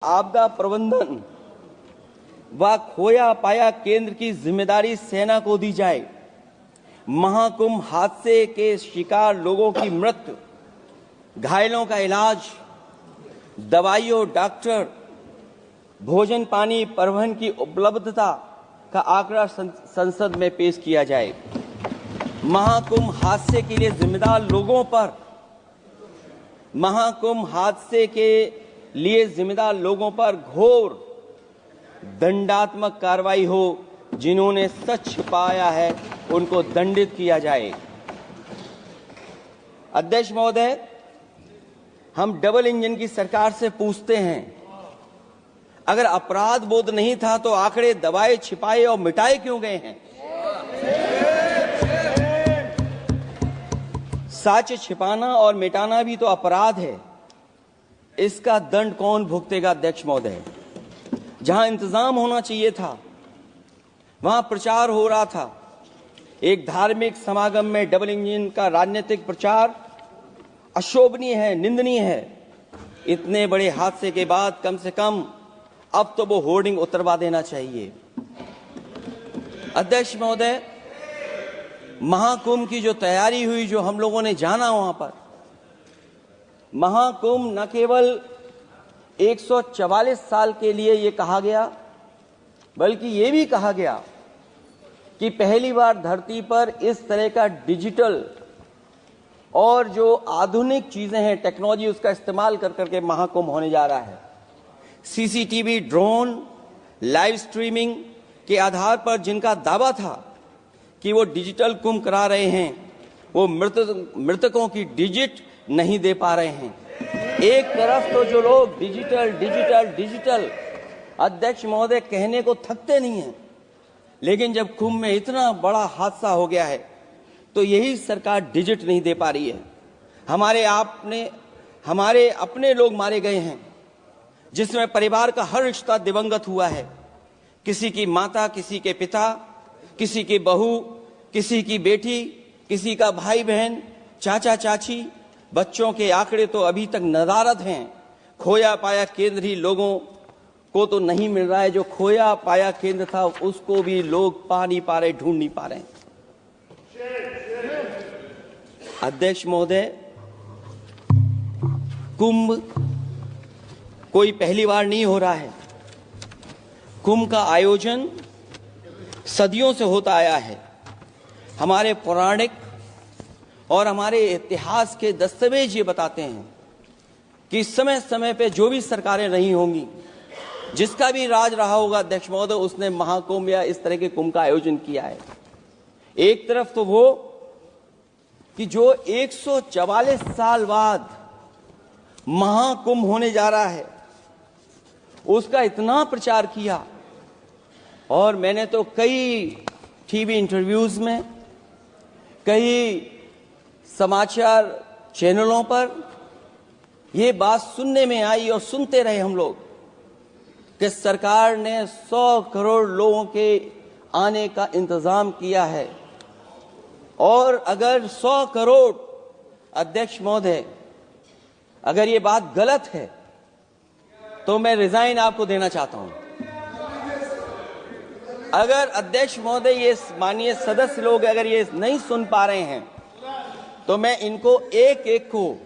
आपदा प्रबंधन व खोया पाया केंद्र की जिम्मेदारी सेना को दी जाए। महाकुंभ हादसे के शिकार लोगों की मृत्यु, घायलों का इलाज, दवाइयों, डॉक्टर, भोजन पानी, परिवहन की उपलब्धता का आंकड़ा संसद में पेश किया जाए। महाकुंभ हादसे के लिए जिम्मेदार लोगों पर घोर दंडात्मक कार्रवाई हो। जिन्होंने सच छिपाया है उनको दंडित किया जाए। अध्यक्ष महोदय, हम डबल इंजन की सरकार से पूछते हैं, अगर अपराध बोध नहीं था तो आंकड़े दबाए, छिपाए और मिटाए क्यों गए हैं? सच छिपाना और मिटाना भी तो अपराध है। इसका दंड कौन भुगतेगा? अध्यक्ष महोदय, जहां इंतजाम होना चाहिए था वहां प्रचार हो रहा था। एक धार्मिक समागम में डबल इंजन का राजनीतिक प्रचार अशोभनीय है, निंदनीय है। इतने बड़े हादसे के बाद कम से कम अब तो वो होर्डिंग उतरवा देना चाहिए। अध्यक्ष महोदय, महाकुंभ की जो तैयारी हुई, जो हम लोगों ने जाना वहां पर, महाकुंभ न केवल 144 साल के लिए ये कहा गया, बल्कि ये भी कहा गया कि पहली बार धरती पर इस तरह का डिजिटल और जो आधुनिक चीजें हैं, टेक्नोलॉजी, उसका इस्तेमाल कर करके महाकुंभ होने जा रहा है। सीसीटीवी, ड्रोन, लाइव स्ट्रीमिंग के आधार पर जिनका दावा था कि वो डिजिटल कुंभ करा रहे हैं, वो मृतकों की डिजिट नहीं दे पा रहे हैं। एक तरफ तो जो लोग डिजिटल डिजिटल डिजिटल अध्यक्ष महोदय कहने को थकते नहीं हैं, लेकिन जब कुंभ में इतना बड़ा हादसा हो गया है तो यही सरकार डिजिट नहीं दे पा रही है। हमारे अपने लोग मारे गए हैं, जिसमें परिवार का हर रिश्ता दिवंगत हुआ है। किसी की माता, किसी के पिता, किसी की बहू, किसी की बेटी, किसी का भाई बहन, चाचा चाची, बच्चों के आंकड़े तो अभी तक नदारद हैं। खोया पाया केंद्र ही लोगों को तो नहीं मिल रहा है। जो खोया पाया केंद्र था उसको भी लोग पा नहीं पा रहे, ढूंढ नहीं पा रहे। अध्यक्ष महोदय, कुंभ कोई पहली बार नहीं हो रहा है। कुंभ का आयोजन सदियों से होता आया है। हमारे पौराणिक और हमारे इतिहास के दस्तावेज ये बताते हैं कि समय समय पे जो भी सरकारें रही होंगी, जिसका भी राज रहा होगा अध्यक्ष महोदय, उसने महाकुंभ या इस तरह के कुंभ का आयोजन किया है। एक तरफ तो वो कि जो 144 साल बाद महाकुंभ होने जा रहा है, उसका इतना प्रचार किया। और मैंने तो कई टीवी इंटरव्यूज में, कई समाचार चैनलों पर यह बात सुनने में आई और सुनते रहे हम लोग कि सरकार ने 100 करोड़ लोगों के आने का इंतजाम किया है। और अगर 100 करोड़, अध्यक्ष महोदय, अगर ये बात गलत है तो मैं रिजाइन आपको देना चाहता हूं। अगर अध्यक्ष महोदय, ये माननीय सदस्य लोग अगर ये नहीं सुन पा रहे हैं तो मैं इनको एक एक को,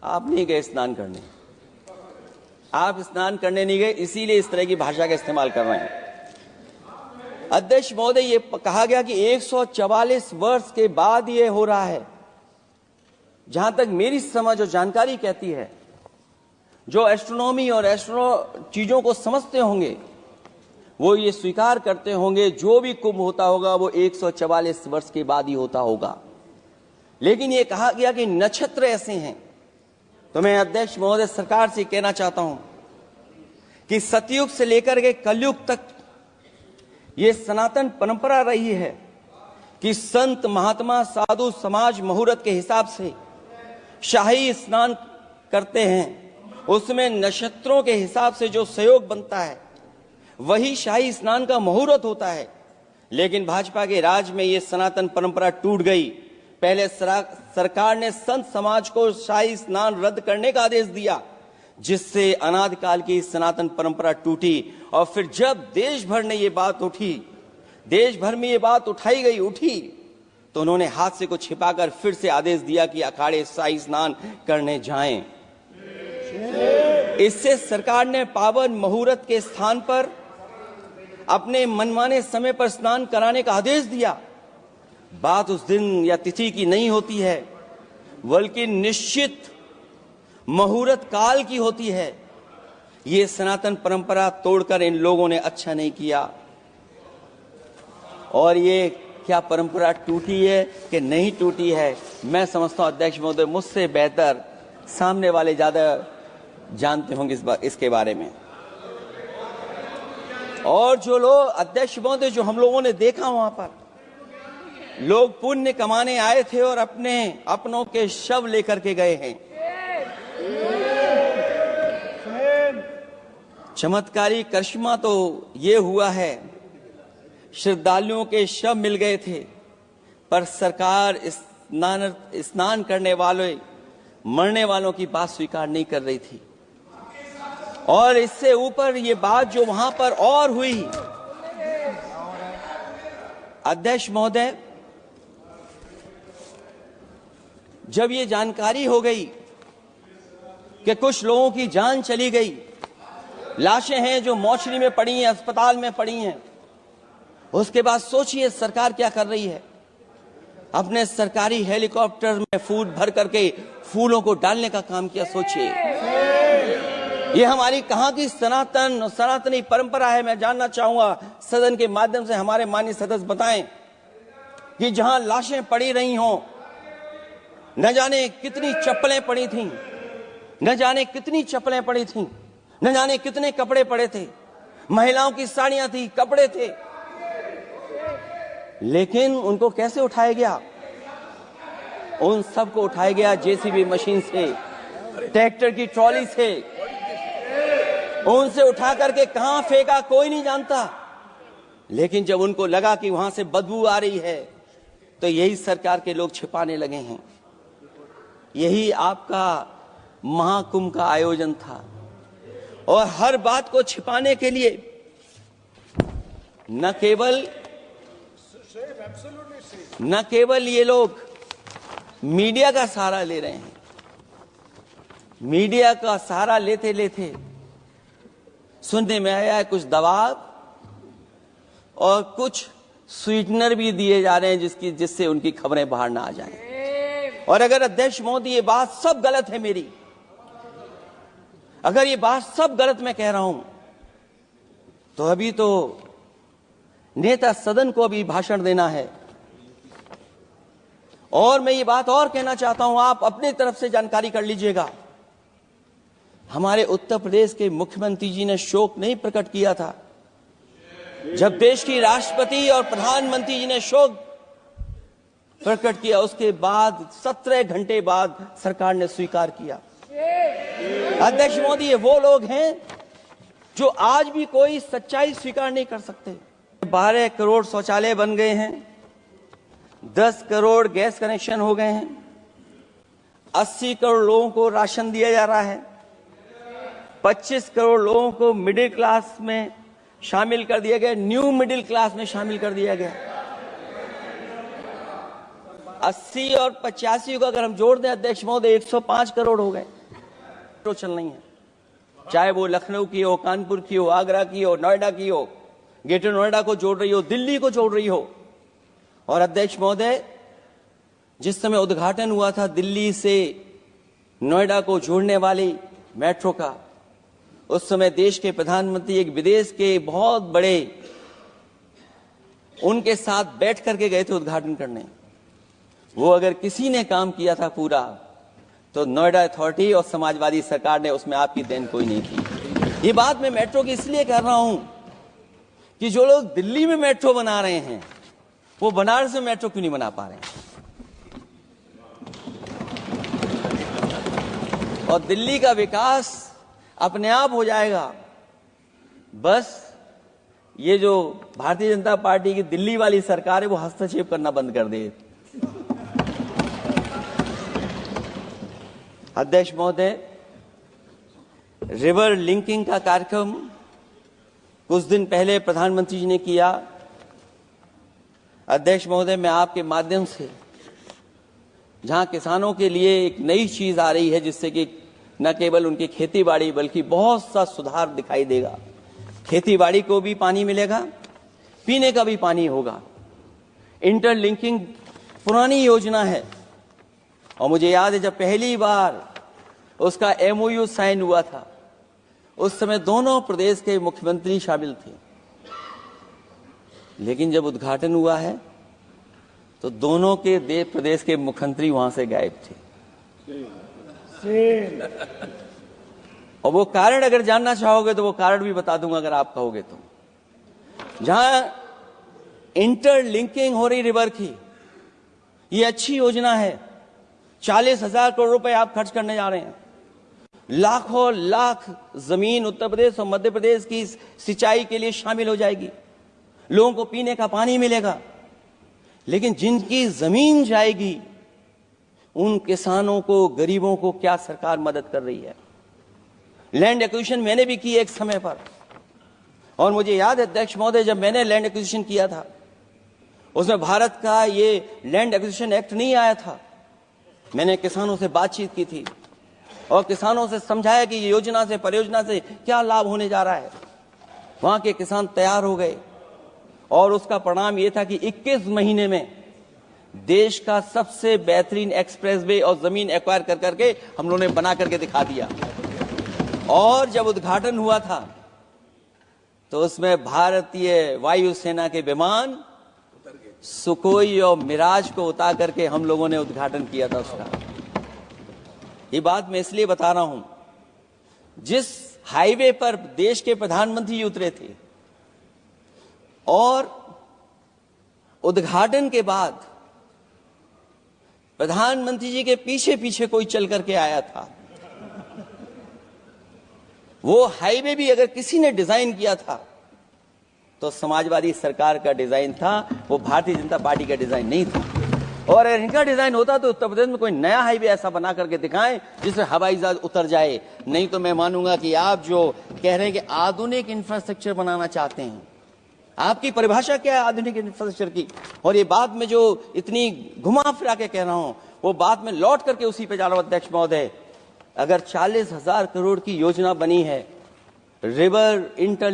आप नहीं गए स्नान करने, आप स्नान करने नहीं गए, इसीलिए इस तरह की भाषा का इस्तेमाल कर रहे हैं। अध्यक्ष महोदय, ये कहा गया कि 144 वर्ष के बाद ये हो रहा है। जहां तक मेरी समझ और जानकारी कहती है, जो एस्ट्रोनॉमी और एस्ट्रो चीजों को समझते होंगे वो ये स्वीकार करते होंगे, जो भी कुंभ होता होगा वो 144 वर्ष के बाद ही होता होगा। लेकिन ये कहा गया कि नक्षत्र ऐसे हैं। तो मैं अध्यक्ष महोदय सरकार से कहना चाहता हूं कि सतयुग से लेकर के कलयुग तक ये सनातन परंपरा रही है कि संत महात्मा साधु समाज मुहूर्त के हिसाब से शाही स्नान करते हैं। उसमें नक्षत्रों के हिसाब से जो सहयोग बनता है वही शाही स्नान का मुहूर्त होता है। लेकिन भाजपा के राज में ये सनातन परंपरा टूट गई। पहले सरकार ने संत समाज को शाही स्नान रद्द करने का आदेश दिया, जिससे अनादिकाल की सनातन परंपरा टूटी। और फिर जब देश भर ने ये बात उठी, देश भर में ये बात उठी, तो उन्होंने हादसे को छिपाकर फिर से आदेश दिया कि अखाड़े शाही स्नान करने जाएं। इससे सरकार ने पावन मुहूर्त के स्थान पर अपने मनमाने समय पर स्नान कराने का आदेश दिया। बात उस दिन या तिथि की नहीं होती है, बल्कि निश्चित मुहूर्त काल की होती है। ये सनातन परंपरा तोड़कर इन लोगों ने अच्छा नहीं किया। और ये क्या परंपरा टूटी है कि नहीं टूटी है, मैं समझता हूं अध्यक्ष महोदय मुझसे बेहतर सामने वाले ज्यादा जानते होंगे इसके बारे में। और जो लोग अध्यक्ष महोदय जो हम लोगों ने देखा वहां पर लोग पुण्य कमाने आए थे और अपनों के शव लेकर के गए हैं। चमत्कारी करिश्मा तो ये हुआ है, श्रद्धालुओं के शव मिल गए थे, पर सरकार स्नान करने वाले मरने वालों की बात स्वीकार नहीं कर रही थी। और इससे ऊपर ये बात जो वहां पर और हुई, अध्यक्ष महोदय, जब ये जानकारी हो गई कि कुछ लोगों की जान चली गई, लाशें हैं जो मोर्चरी में पड़ी हैं, अस्पताल में पड़ी हैं, उसके बाद सोचिए सरकार क्या कर रही है। अपने सरकारी हेलीकॉप्टर में फूल भर करके फूलों को डालने का काम किया। सोचिए ये हमारी कहां की सनातनी परंपरा है। मैं जानना चाहूंगा सदन के माध्यम से हमारे माननीय सदस्य बताएं कि जहां लाशें पड़ी रही हों, न जाने कितनी चप्पलें पड़ी थीं, न जाने कितनी चप्पलें पड़ी थीं, न जाने कितने कपड़े पड़े थे, महिलाओं की साड़ियां थी, कपड़े थे, लेकिन उनको कैसे उठाया गया? उन सबको उठाया गया जेसीबी मशीन से, ट्रैक्टर की ट्रॉली से। उनसे उठा करके कहां फेंका कोई नहीं जानता, लेकिन जब उनको लगा कि वहां से बदबू आ रही है तो यही सरकार के लोग छिपाने लगे हैं। यही आपका महाकुंभ का आयोजन था। और हर बात को छिपाने के लिए न केवल ये लोग मीडिया का सहारा ले रहे हैं, मीडिया का सहारा लेते लेते सुनने में आया है कुछ दबाव और कुछ स्वीटनर भी दिए जा रहे हैं जिससे उनकी खबरें बाहर ना आ जाएं। और अगर अध्यक्ष मोदी ये बात सब गलत है मेरी, अगर ये बात सब गलत मैं कह रहा हूं, तो अभी तो नेता सदन को अभी भाषण देना है। और मैं ये बात और कहना चाहता हूं, आप अपनी तरफ से जानकारी कर लीजिएगा। हमारे उत्तर प्रदेश के मुख्यमंत्री जी ने शोक नहीं प्रकट किया था। जब देश की राष्ट्रपति और प्रधानमंत्री जी ने शोक प्रकट किया, उसके बाद 17 घंटे बाद सरकार ने स्वीकार किया। अध्यक्ष मोदी, ये वो लोग हैं जो आज भी कोई सच्चाई स्वीकार नहीं कर सकते। 12 करोड़ शौचालय बन गए हैं, 10 करोड़ गैस कनेक्शन हो गए हैं, 80 करोड़ लोगों को राशन दिया जा रहा है, 25 करोड़ लोगों को मिडिल क्लास में शामिल कर दिया गया, न्यू मिडिल क्लास में शामिल कर दिया गया। 80 और 85 को अगर हम जोड़ दें अध्यक्ष महोदय, 105 करोड़ हो गए। तो चल नहीं है, चाहे वो लखनऊ की हो, कानपुर की हो, आगरा की हो, नोएडा की हो, ग्रेटर नोएडा को जोड़ रही हो, दिल्ली को जोड़ रही हो। और अध्यक्ष महोदय, जिस समय उद्घाटन हुआ था दिल्ली से नोएडा को जोड़ने वाली मेट्रो का, उस समय देश के प्रधानमंत्री एक विदेश के बहुत बड़े उनके साथ बैठ करके गए थे उद्घाटन करने। वो अगर किसी ने काम किया था पूरा, तो नोएडा अथॉरिटी और समाजवादी सरकार ने, उसमें आपकी देन कोई नहीं थी। ये बात मैं मेट्रो की इसलिए कर रहा हूं कि जो लोग दिल्ली में मेट्रो बना रहे हैं, वो बनारस में मेट्रो क्यों नहीं बना पा रहे हैं? और दिल्ली का विकास अपने आप हो जाएगा, बस ये जो भारतीय जनता पार्टी की दिल्ली वाली सरकार है वो हस्तक्षेप करना बंद कर दे। अध्यक्ष महोदय, रिवर लिंकिंग का कार्यक्रम कुछ दिन पहले प्रधानमंत्री जी ने किया। अध्यक्ष महोदय, मैं आपके माध्यम से जहां किसानों के लिए एक नई चीज आ रही है, जिससे कि न केवल उनकी खेती बाड़ी बल्कि बहुत सा सुधार दिखाई देगा। खेती बाड़ी को भी पानी मिलेगा, पीने का भी पानी होगा। इंटरलिंकिंग पुरानी योजना है और मुझे याद है जब पहली बार उसका MOU साइन हुआ था, उस समय दोनों प्रदेश के मुख्यमंत्री शामिल थे, लेकिन जब उद्घाटन हुआ है तो दोनों के प्रदेश के मुख्यमंत्री वहां से गायब थे। और वो कारण अगर जानना चाहोगे तो वो कारण भी बता दूंगा अगर आप कहोगे तो। जहां इंटरलिंकिंग हो रही रिवर की, ये अच्छी योजना है। 40,000 करोड़ रुपए आप खर्च करने जा रहे हैं। लाखों लाख जमीन उत्तर प्रदेश और मध्य प्रदेश की सिंचाई के लिए शामिल हो जाएगी। लोगों को पीने का पानी मिलेगा। लेकिन जिनकी जमीन जाएगी, उन किसानों को, गरीबों को क्या सरकार मदद कर रही है? लैंड एक्विजिशन मैंने भी की एक समय पर, और मुझे याद है अध्यक्ष महोदय, जब मैंने लैंड एक्विजिशन किया था, उसमें भारत का ये लैंड एक्विजिशन एक्ट नहीं आया था। मैंने किसानों से बातचीत की थी और किसानों से समझाया कि ये योजना से, परियोजना से क्या लाभ होने जा रहा है। वहां के किसान तैयार हो गए और उसका परिणाम यह था कि 21 महीने में देश का सबसे बेहतरीन एक्सप्रेसवे और जमीन एक्वायर कर करके हम लोगों ने बना करके दिखा दिया। और जब उद्घाटन हुआ था तो उसमें भारतीय वायुसेना के विमान सुकोई और मिराज को उतार करके हम लोगों ने उद्घाटन किया था उसका। ये बात मैं इसलिए बता रहा हूं, जिस हाईवे पर देश के प्रधानमंत्री उतरे थे और उद्घाटन के बाद प्रधानमंत्री जी के पीछे पीछे कोई चल करके आया था, वो हाईवे भी अगर किसी ने डिजाइन किया था तो समाजवादी सरकार का डिजाइन था, वो भारतीय जनता पार्टी का डिजाइन नहीं था। और अगर इनका डिजाइन होता तो उत्तर प्रदेश में कोई नया हाईवे ऐसा बना करके दिखाएं जिससे हवाई जहाज उतर जाए। नहीं तो मैं मानूंगा कि आप जो कह रहे हैं कि आधुनिक इंफ्रास्ट्रक्चर बनाना चाहते हैं, आपकी परिभाषा क्या है आधुनिक इंफ्रास्ट्रक्चर की? और ये बात में जो इतनी घुमा फिरा के कह रहा हूं, वो बात में लौट करके उसी पे जा रहा हूं अध्यक्ष महोदय। अगर 40,000 करोड़ की योजना बनी है रिवर इंटर